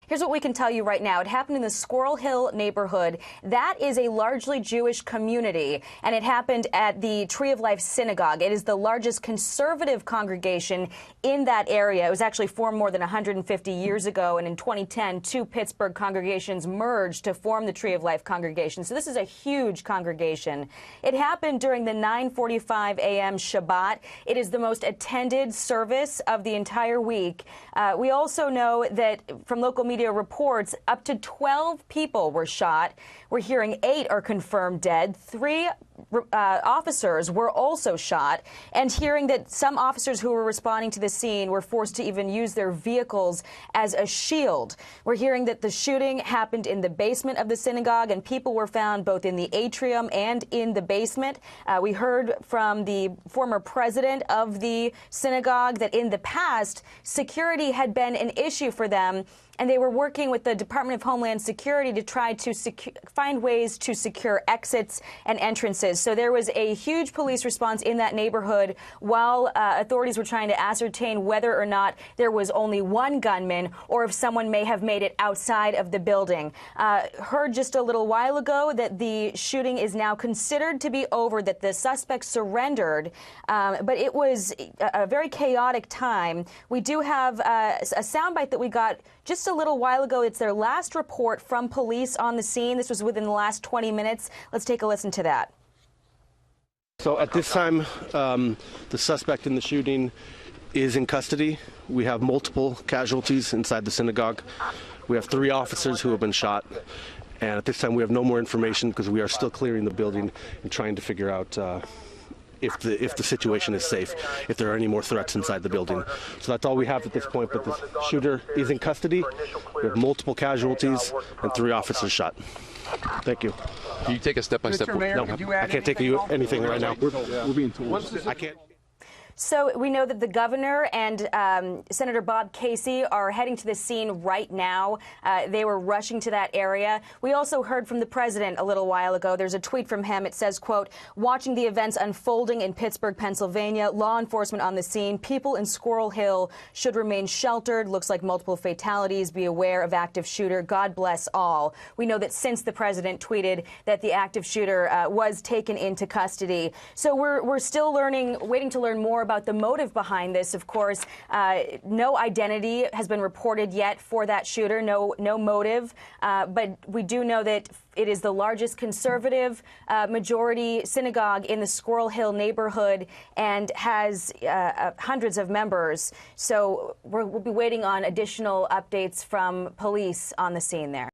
Here's what we can tell you right now. It happened in the Squirrel Hill neighborhood. That is a largely Jewish community, and it happened at the Tree of Life synagogue. It is the largest conservative congregation in that area. It was actually formed more than 150 years ago, and in 2010, two Pittsburgh congregations merged to form the Tree of Life congregation. So this is a huge congregation. It happened during the 9:45 a.m. Shabbat. It is the most attended service of the entire week. We also know that from local media reports, up to 12 people were shot. We're hearing 8 are confirmed dead. 3 officers were also shot, and hearing that some officers who were responding to the scene were forced to even use their vehicles as a shield. We're hearing that the shooting happened in the basement of the synagogue, and people were found both in the atrium and in the basement. We heard from the former president of the synagogue that in the past, security had been an issue for them, and they were working with the Department of Homeland Security to try to find ways to secure exits and entrances. So there was a huge police response in that neighborhood while authorities were trying to ascertain whether or not there was only one gunman or if someone may have made it outside of the building. Heard just a little while ago that the shooting is now considered to be over, that the suspect surrendered, but it was a very chaotic time. We do have a soundbite that we got just a little while ago. It's their last report from police on the scene. This was within the last 20 minutes. Let's take a listen to that. So at this time, the suspect in the shooting is in custody. We have multiple casualties inside the synagogue. We have 3 officers who have been shot. And at this time, we have no more information because we are still clearing the building and trying to figure out if the situation is safe, if there are any more threats inside the building. So that's all we have at this point, but the shooter is in custody. We have multiple casualties and 3 officers shot. Thank you. Can you take a step-by-step? No, I can't take you anything right now. We're being told. I can't. So we know that the governor and Senator Bob Casey are heading to the scene right now. They were rushing to that area. We also heard from the president a little while ago. There's a tweet from him. It says, quote, "Watching the events unfolding in Pittsburgh, Pennsylvania, law enforcement on the scene. People in Squirrel Hill should remain sheltered. Looks like multiple fatalities. Be aware of active shooter. God bless all." We know that since the president tweeted that the active shooter was taken into custody. So we're still waiting to learn more about the motive behind this. Of course, no identity has been reported yet for that shooter, no motive, but we do know that it is the largest conservative majority synagogue in the Squirrel Hill neighborhood and has hundreds of members. So we'll be waiting on additional updates from police on the scene there.